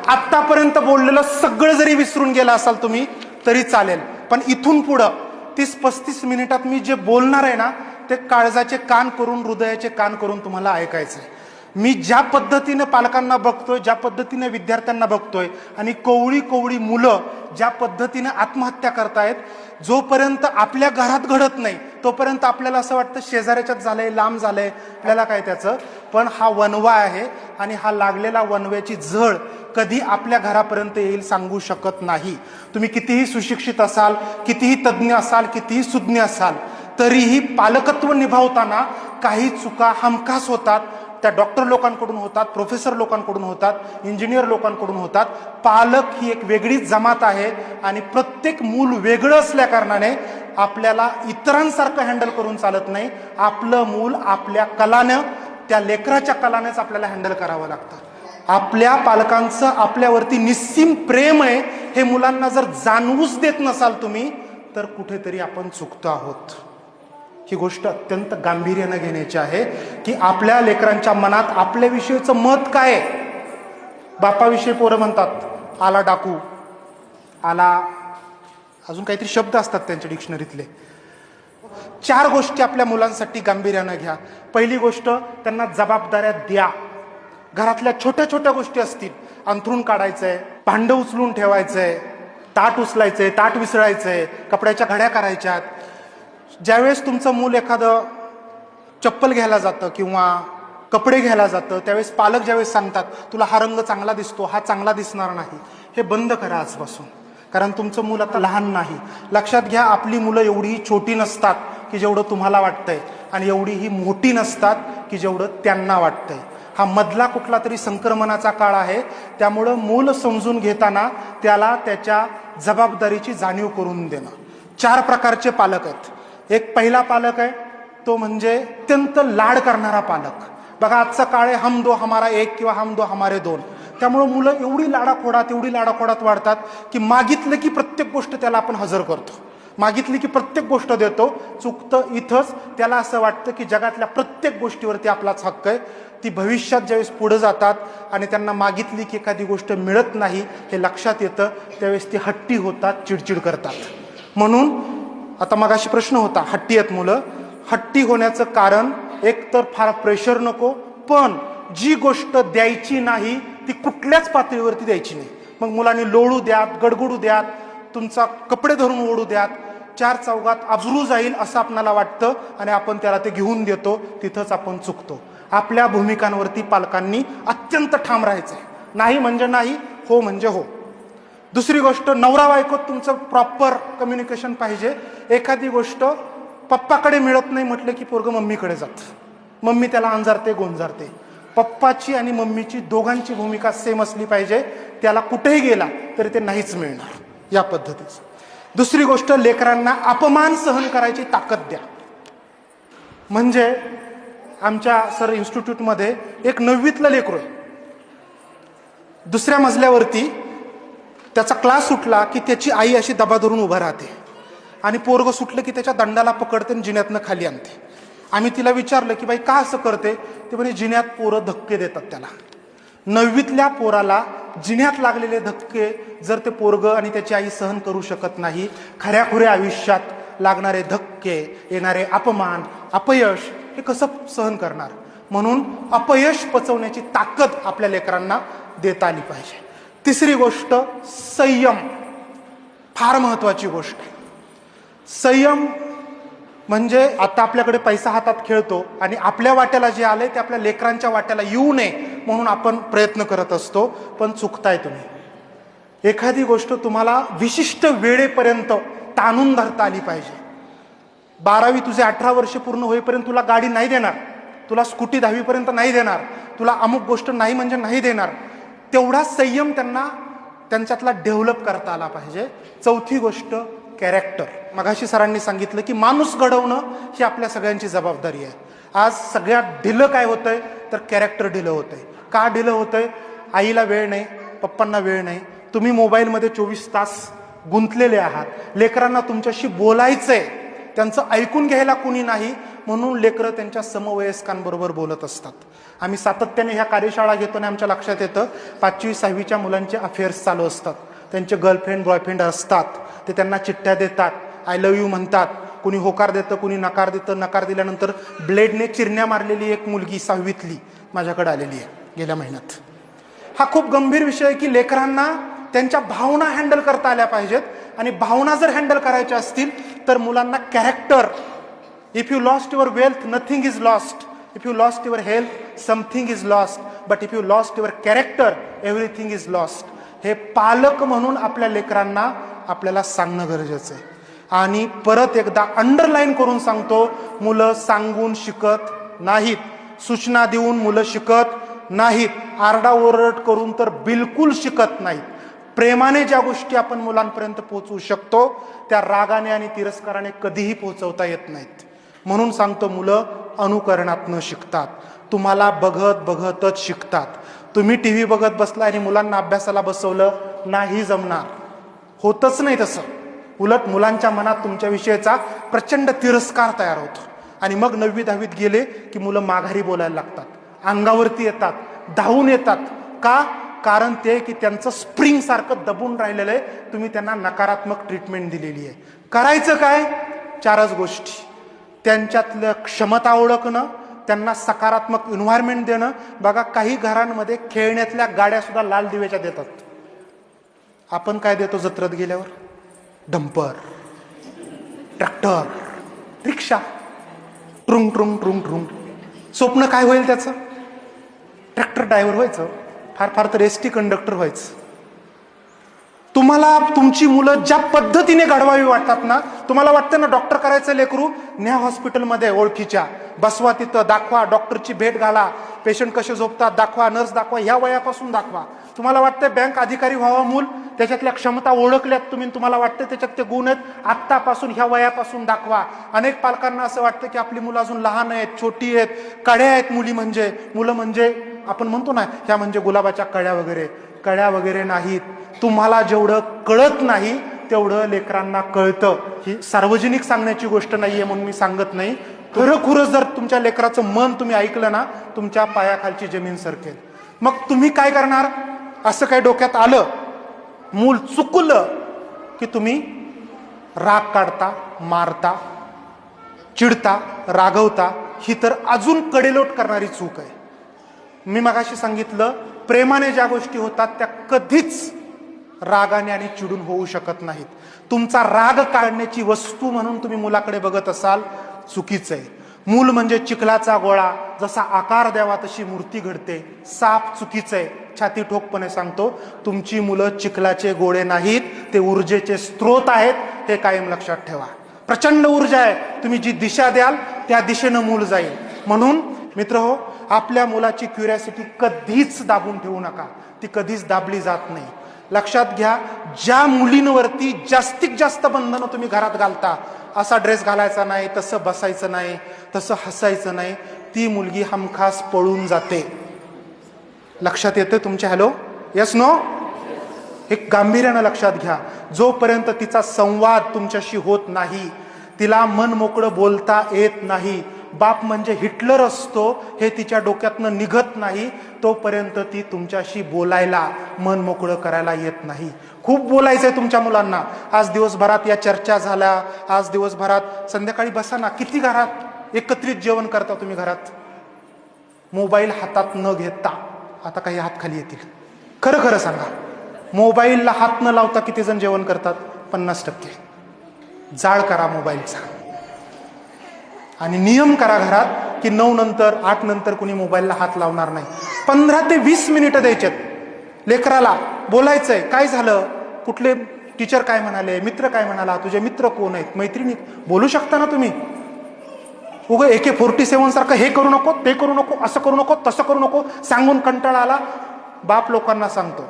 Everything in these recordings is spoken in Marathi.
आतापर्यंत बोललेलं सगळं जरी विसरून गेला असाल तुम्ही तरी चालेल, पण इथून पुढं 30-35 मिनिटात मी जे बोलणार आहे ना ते काळजाचे कान करून, हृदयाचे कान करून तुम्हाला ऐकायचं आहे. मी ज्या पद्धतीने पालकांना बघतोय, ज्या पद्धतीने विद्यार्थ्यांना बघतोय, आणि कोवळी कोवळी मुलं ज्या पद्धतीने आत्महत्या करतायत, जोपर्यंत आपल्या घरात घडत नाही तोपर्यंत आपल्याला असं वाटतं शेजाऱ्याच्यात झालंय, लांब झालंय, आपल्याला काय त्याचं. पण हा वनवा आहे आणि हा लागलेला वनव्याची झळ कधी आपल्या घरापर्यंत येईल सांगू शकत नाही. तुम्ही कितीही सुशिक्षित असाल, कितीही तज्ज्ञ असाल, कितीही सुज्ञ असाल, तरीही पालकत्व निभावताना काही चुका हमखास होतात. त्या डॉक्टर लोकांकडून होतात, प्रोफेसर लोकांकडून होतात, इंजिनियर लोकांकडून होतात. पालक ही एक वेगळीच जमात आहे आणि प्रत्येक मूल वेगळं असल्या कारणाने आपल्याला इतरांसारखं हँडल करून चालत नाही. आपलं मूल आपल्या कलानं, त्या लेकराच्या कलानेच आपल्याला हँडल करावं लागतं. आपल्या पालकांचं आपल्यावरती निस्सीम प्रेम आहे हे मुलांना जर जाणवूच देत नसाल तुम्ही, तर कुठेतरी आपण चुकतो आहोत. ही गोष्ट अत्यंत गांभीर्यानं घेण्याची आहे की आपल्या लेकरांच्या मनात आपल्याविषयीचं मत काय आहे. बापाविषयी पोरं म्हणतात आला डाकू, आला, अजून काहीतरी शब्द असतात त्यांच्या डिक्शनरीतले. 4 गोष्टी आपल्या मुलांसाठी गांभीर्यानं घ्या. पहिली गोष्ट, त्यांना जबाबदाऱ्या द्या. घरातल्या छोट्या छोट्या गोष्टी असतील, अंथरूण काढायचंय, भांडं उचलून ठेवायचंय, ताट उचलायचंय, ताट विसळायचंय, कपड्याच्या घड्या करायच्यात. ज्यावेळेस तुमचं मूल एखादं चप्पल घ्यायला जातं किंवा कपडे घ्यायला जातं, त्यावेळेस पालक ज्यावेळेस सांगतात तुला हा रंग चांगला दिसतो, हा चांगला दिसणार नाही, हे बंद करा आजपासून. कारण तुमचं मूल आता लहान नाही. लक्षात घ्या, आपली मुलं एवढीही छोटी नसतात की जेवढं तुम्हाला वाटतंय, आणि एवढीही मोठी नसतात की जेवढं त्यांना वाटतंय. हा मधला कुठला तरी संक्रमणाचा काळ आहे. त्यामुळं मूल समजून घेताना त्याला त्याच्या जबाबदारीची जाणीव करून देणं. 4 प्रकारचे पालक आहेत. एक पहिला पालक आहे तो म्हणजे अत्यंत लाड करणारा पालक. बघा, आजचा काळ आहे हम दो हमारा एक किंवा हम दो हमारे दोन. त्यामुळे मुलं एवढी लाडाखोडात वाढतात की मागितलं की प्रत्येक गोष्ट त्याला आपण हजर करतो, मागितली की प्रत्येक गोष्ट देतो. चुकतं इथंच. त्याला असं वाटतं की जगातल्या प्रत्येक गोष्टीवरती आपलाच हक्क आहे. ती भविष्यात ज्यावेळेस पुढे जातात आणि त्यांना मागितली की एखादी गोष्ट मिळत नाही हे लक्षात येतं, त्यावेळेस ती हट्टी होतात, चिडचिड करतात. म्हणून आता मगाशी प्रश्न होता, हट्टी आहेत मुलं. हट्टी होण्याचं कारण एक तर फार प्रेशर नको, पण जी गोष्ट द्यायची नाही ती कुठल्याच पातळीवरती द्यायची नाही. मग मुलांनी लोळू द्यात, गडगडू द्यात, तुमचा कपडे धरून ओढू द्यात, 4 चौघात अब्रू जाईल असं आपल्याला वाटतं आणि आपण त्याला ते घेऊन देतो. तिथंच आपण चुकतो. आपल्या भूमिकांवरती पालकांनी अत्यंत ठाम राहायचंय. नाही म्हणजे नाही, हो म्हणजे हो. दुसरी गोष्ट, नवरा बायकोत तुमचं प्रॉपर कम्युनिकेशन पाहिजे. एखादी गोष्ट पप्पाकडे मिळत नाही म्हटलं की पोरगं मम्मीकडे जातं, मम्मी त्याला अंजारते, गोंजारते. पप्पाची आणि मम्मीची दोघांची भूमिका सेम असली पाहिजे. त्याला कुठेही गेला तरी ते नाहीच मिळणार, या पद्धतीचं. दुसरी गोष्ट, लेकरांना अपमान सहन करायची ताकद द्या. म्हणजे आमच्या सर इन्स्टिट्यूटमध्ये एक 9वीतलं लेकरू आहे, 2ऱ्या मजल्यावरती त्याचा क्लास सुटला की त्याची आई अशी दबा धरून उभा राहते आणि पोरगं सुटलं की त्याच्या दंडाला पकडते आणि जिन्यातनं खाली आणते. आम्ही तिला विचारलं की बाई का असं करते, ते म्हणजे जिन्यात पोरं धक्के देतात त्याला. 9वीतल्या पोराला जिन्यात लागलेले धक्के जर ते पोरगं आणि त्याची आई सहन करू शकत नाही, खऱ्याखुऱ्या आयुष्यात लागणारे धक्के, येणारे अपमान, अपयश हे कसं सहन करणार. म्हणून अपयश पचवण्याची ताकद आपल्या लेकरांना देता आली पाहिजे. तिसरी गोष्ट, संयम. फार महत्वाची गोष्ट आहे संयम. म्हणजे आता आपल्याकडे पैसा हातात खेळतो आणि आपल्या वाट्याला जे आलंय ते आपल्या लेकरांच्या वाट्याला येऊ नये म्हणून आपण प्रयत्न करत असतो, पण चुकताय तुम्ही. एखादी गोष्ट तुम्हाला विशिष्ट वेळेपर्यंत ताणून धरता आली पाहिजे. 12वी तुझे 18 वर्ष पूर्ण होईपर्यंत तुला गाडी नाही देणार, तुला स्कूटी 10वी पर्यंत नाही देणार, तुला अमुक गोष्ट नाही म्हणजे नाही देणार. तेवढा संयम त्यांना त्यांच्यातला डेव्हलप करता आला पाहिजे. चौथी गोष्ट, कॅरेक्टर. मगाशी सरांनी सांगितलं की माणूस घडवणं ही आपल्या सगळ्यांची जबाबदारी आहे. आज सगळ्यात ढिलं काय होतंय तर कॅरेक्टर ढिलं होतंय. का ढिलं होतंय? आईला वेळ नाही, पप्पांना वेळ नाही, तुम्ही मोबाईलमध्ये 24 तास गुंतलेले आहात, लेकरांना तुमच्याशी बोलायचंय, त्यांचं ऐकून घ्यायला कुणी नाही म्हणून लेकरं त्यांच्या समवयस्कांबरोबर बोलत असतात. आम्ही सातत्याने ह्या कार्यशाळा घेतो आणि आमच्या लक्षात येतं 5वी 6वीच्या मुलांचे अफेअर्स चालू असतात, त्यांचे गर्लफ्रेंड बॉयफ्रेंड असतात, ते त्यांना चिठ्ठ्या देतात, आय लव्ह यू म्हणतात, कुणी होकार देतं कुणी नकार देतं. नकार दिल्यानंतर ब्लेडने चिरण्या मारलेली एक मुलगी 6वीतली माझ्याकडे आलेली आहे गेल्या महिन्यात. हा खूप गंभीर विषय आहे की लेकरांना त्यांच्या भावना हँडल करता आल्या पाहिजेत, आणि भावना जर हँडल करायच्या असतील तर मुलांना character, if you lost your wealth nothing is lost, if you lost your health something is lost, but if you lost your character everything is lost. हे पालक म्हणून आपल्या लेकरांना आपल्याला सांगणं गरजेचं आहे. आणि परत एकदा अंडरलाईन करून सांगतो, मुलं सांगून शिकत नाहीत, सूचना देऊन मुलं शिकत नाहीत, आरडाओरड करून तर बिलकुल शिकत नाहीत. प्रेमाने ज्या गोष्टी आपण मुलांपर्यंत पोहोचवू शकतो त्या रागाने आणि तिरस्काराने कधीही पोहोचवता येत नाहीत. म्हणून सांगतो, मुलं अनुकरणातनं शिकतात, तुम्हाला बघत बघतच शिकतात. तुम्ही टीव्ही बघत बसला आणि मुलांना अभ्यासाला बसवलं, नाही जमणार, होतच नाही तसं. उलट मुलांच्या मनात तुमच्याविषयीचा प्रचंड तिरस्कार तयार होतो, आणि मग 9वी 10वीत गेले की मुलं माघारी बोलायला लागतात, अंगावरती येतात, धावून येतात. का? कारण ते की त्यांचं स्प्रिंग सारखं दबून राहिलेलं आहे, तुम्ही त्यांना नकारात्मक ट्रीटमेंट दिलेली आहे. करायचं काय? 4च गोष्टी. त्यांच्यातल्या क्षमता ओळखणं, त्यांना सकारात्मक एन्व्हायरमेंट देणं. बघा, काही घरांमध्ये खेळण्यातल्या गाड्या सुद्धा लाल दिव्याच्या देतात. आपण काय देतो जत्रेत गेल्यावर? डंपर, ट्रॅक्टर, रिक्षा, ट्रुंग ट्रुंग ट्रुंग ट्रुंग. स्वप्न काय होईल त्याचं? ट्रॅक्टर ड्रायव्हर व्हायचं, फार फार तर एसटी कंडक्टर व्हायचं. तुम्हाला तुमची मुलं ज्या पद्धतीने घडवावी वाटतात ना, तुम्हाला वाटतं ना डॉक्टर करायचं लेकरू, न्या हॉस्पिटलमध्ये ओळखीच्या, बसवा तिथं, दाखवा, डॉक्टरची भेट घाला, पेशंट कसे झोपतात दाखवा, नर्स दाखवा, ह्या वयापासून दाखवा. तुम्हाला वाटतं बँक अधिकारी व्हावं मूल, त्याच्यातल्या क्षमता ओळखल्यात तुम्ही, तुम्हाला वाटतं त्याच्यात ते गुण आहेत, आत्तापासून ह्या वयापासून दाखवा. अनेक पालकांना असं वाटतं की आपली मुलं अजून लहान आहेत, छोटी आहेत, कड्या आहेत मुलं म्हणजे आपण म्हणतो ना, ह्या म्हणजे गुलाबाच्या कळ्या वगैरे नाहीत. तुम्हाला जेवढं कळत नाही तेवढं लेकरांना कळतं. ही सार्वजनिक सांगण्याची गोष्ट नाहीये म्हणून मी सांगत नाही. खरोखर जर तुमच्या लेकराचं मन तुम्ही ऐकलं ना, तुमच्या पायाखालची जमीन सरकेल. मग तुम्ही काय करणार? असं काय डोक्यात आलं, मूल चुकलं की तुम्ही राग काढता, मारता, चिडता, रागवता. ही तर अजून कडेलोट करणारी चूक आहे. मी मगाशी सांगितलं, प्रेमाने ज्या गोष्टी होतात त्या कधीच रागाने आणि चिडून होऊ शकत नाहीत. तुमचा राग काढण्याची वस्तू म्हणून तुम्ही मुलाकडे बघत असाल, चुकीचं आहे. मूल म्हणजे चिखलाचा गोळा, जसा आकार द्यावा तशी मूर्ती घडते, साप चुकीचं आहे. छाती ठोकपणे सांगतो, तुमची मुलं चिखलाचे गोळे नाहीत, ते ऊर्जेचे स्रोत आहेत, हे कायम लक्षात ठेवा. प्रचंड ऊर्जा आहे, तुम्ही जी दिशा द्याल त्या दिशेनं मूल जाईल. म्हणून मित्रहो, आपल्या मुलाची क्युरिओसिटी कधीच दाबून ठेवू नका, ती कधीच दाबली जात नाही. लक्षात घ्या, ज्या मुलींवरती जास्तीत जास्त बंधनं तुम्ही घरात घालता, असा ड्रेस घालायचा नाही, तसं बसायचं नाही, तसं हसायचं नाही, ती मुलगी हमखास पळून जाते. लक्षात येतं तुमच्या? Hello, yes no? एक गांभीर्यानं लक्षात घ्या. जोपर्यंत तिचा संवाद तुमच्याशी होत नाही, तिला मन मोकळं बोलता येत नाही, बाप म्हणजे हिटलर असतो हे तिच्या डोक्यातनं निघत नाही, तोपर्यंत ती तुमच्याशी बोलायला, मन मोकळं करायला येत नाही. खूप बोलायचंय तुमच्या मुलांना. आज दिवसभरात या चर्चा झाल्या, आज दिवसभरात संध्याकाळी बसा ना, किती घरात एकत्रित जेवण करता तुम्ही घरात? मोबाईल हातात न घेता. आता काही हात खाली येतील, खरं खरं सांगा, मोबाईलला हात न लावता किती जण जेवण करतात? 50%. जाळ करा मोबाईलचा आणि नियम करा घरात की 9 नंतर 8 नंतर कुणी मोबाईलला हात लावणार नाही. 15 ते 20 मिनिटं द्यायचेत लेकराला. बोलायचंय, काय झालं, कुठले टीचर काय म्हणाले, मित्र काय म्हणाला, तुझे मित्र कोण आहेत, मैत्रिणी, बोलू शकता ना तुम्ही. उगं AK-47 सारखं हे करू नको, ते करू नको, असं करू नको, तसं करू नको सांगून कंटाळा आला. बाप लोकांना सांगतो,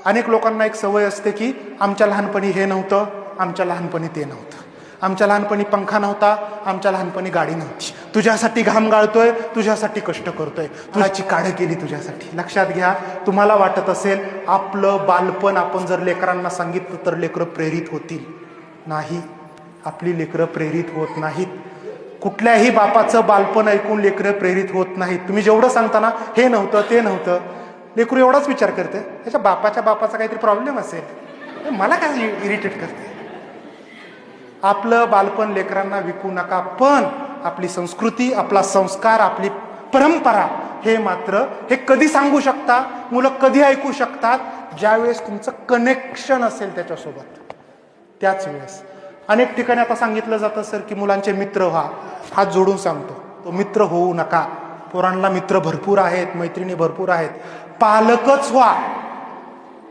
अनेक लोकांना एक सवय असते की आमच्या लहानपणी हे नव्हतं, आमच्या लहानपणी ते नव्हतं, आमच्या लहानपणी पंखा नव्हता, आमच्या लहानपणी गाडी नव्हती, तुझ्यासाठी घाम गाळतोय, तुझ्यासाठी कष्ट करतोय, तुझ्याची काढ केली तुझ्यासाठी. लक्षात घ्या, तुम्हाला वाटत असेल आपलं बालपण आपण जर लेकरांना सांगितलं तर लेकरं प्रेरित होतील. नाही, आपली लेकरं प्रेरित होत नाहीत. कुठल्याही बापाचं बालपण ऐकून लेकरं प्रेरित होत नाहीत. तुम्ही जेवढं सांगता ना, हे नव्हतं ते नव्हतं, लेकरू एवढाच विचार करते, त्याच्या बापाचा काहीतरी प्रॉब्लेम असेल, मला काय इरिटेट करते. आपलं बालपण लेकरांना विकू नका, पण आपली संस्कृती, आपला संस्कार, आपली परंपरा हे मात्र हे कधी सांगू शकता, मुलं कधी ऐकू शकतात, ज्यावेळेस तुमचं कनेक्शन असेल त्याच्यासोबत. त्याच वेळेस अनेक ठिकाणी आता सांगितलं जातं सर की मुलांचे मित्र व्हा. हात जोडून सांगतो, तो मित्र होऊ नका. पोरांना मित्र भरपूर आहेत, मैत्रिणी भरपूर आहेत, पालकच व्हा.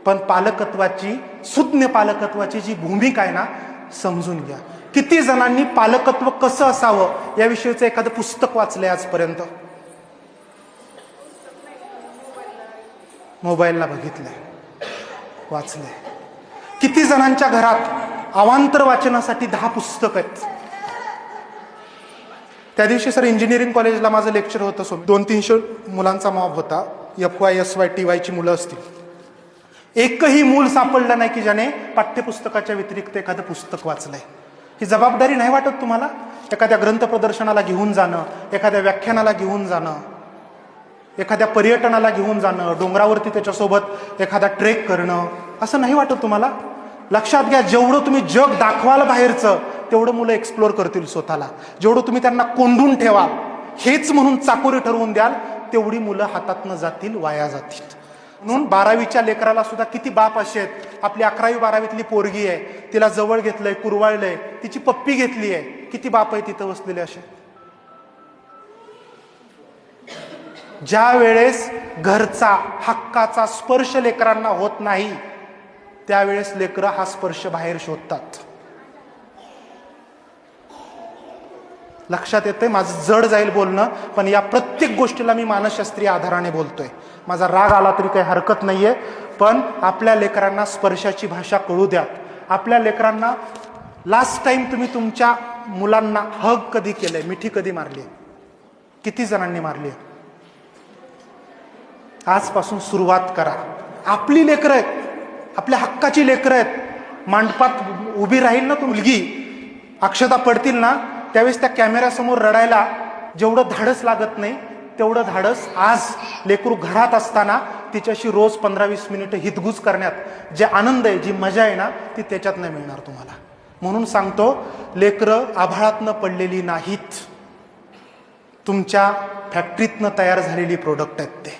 पण पालकत्वाची, सुज्ञ पालकत्वाची जी भूमिका आहे ना, समजून घ्या. किती जणांनी पालकत्व कसं असावं याविषयीचं एखादं पुस्तक वाचलंय आजपर्यंत? मोबाईलला बघितलंय, वाचलंय. किती जणांच्या घरात अवांतर वाचनासाठी 10 पुस्तक आहेत? त्या दिवशी सर इंजिनिअरिंग कॉलेजला माझं लेक्चर होतं, 200-300 मुलांचा मॉब होता. FY SY TY ची मुलं असतील. एकही मूल सापडलं नाही की ज्याने पाठ्यपुस्तकाच्या व्यतिरिक्त एखादं पुस्तक वाचलंय. ही जबाबदारी नाही वाटत तुम्हाला? एखाद्या ग्रंथ प्रदर्शनाला घेऊन जाणं, एखाद्या व्याख्यानाला घेऊन जाणं, एखाद्या पर्यटनाला घेऊन जाणं, डोंगरावरती त्याच्यासोबत एखादा ट्रेक करणं, असं नाही वाटत तुम्हाला? लक्षात घ्या, जेवढं तुम्ही जग दाखवाल बाहेरचं, तेवढं मुलं एक्सप्लोर करतील स्वतःला. जेवढं तुम्ही त्यांना कोंडून ठेवाल, हेच म्हणून चाकोरी ठरवून द्याल, तेवढी मुलं हातातनं जातील, वाया जातील. म्हणून 12वीच्या लेकराला सुद्धा किती बाप असे आहेत. आपली 11वी 12वीतली पोरगी आहे, तिला जवळ घेतलंय, कुरवाळलंय, तिची पप्पी घेतली आहे, किती बाप आहे तिथं बसलेले असे. ज्या वेळेस घरचा हक्काचा स्पर्श लेकरांना होत नाही, त्यावेळेस लेकरं हा स्पर्श बाहेर शोधतात. लक्षात येतंय? माझं जड जाईल बोलणं, पण या प्रत्येक गोष्टीला मी मानसशास्त्रीय आधाराने बोलतोय. माझा राग आला तरी काही हरकत नाहीये, पण आपल्या लेकरांना स्पर्शाची भाषा कळू द्या. आपल्या लेकरांना, लास्ट टाइम तुम्ही तुमच्या मुलांना हग कधी केलंय, मिठी कधी मारली, किती जणांनी मारली? आजपासून सुरुवात करा. आपली लेकरं आहेत, आपल्या हक्काची लेकरं आहेत. मांडपात उभी राहील ना मुलगी, अक्षता पडतील ना, त्यावेळेस त्या कॅमेऱ्यासमोर रडायला जेवढं धाडस लागत नाही, तेवढं धाडस आज लेकरू घरात असताना तिच्याशी रोज 15-20 मिनिटं हितगुज करण्यात जे आनंद आहे, जी मजा आहे ना, ती त्याच्यात नाही मिळणार तुम्हाला. म्हणून सांगतो, लेकरं आभाळातनं पडलेली नाहीत, तुमच्या फॅक्टरीतनं तयार झालेली प्रोडक्ट आहेत ते.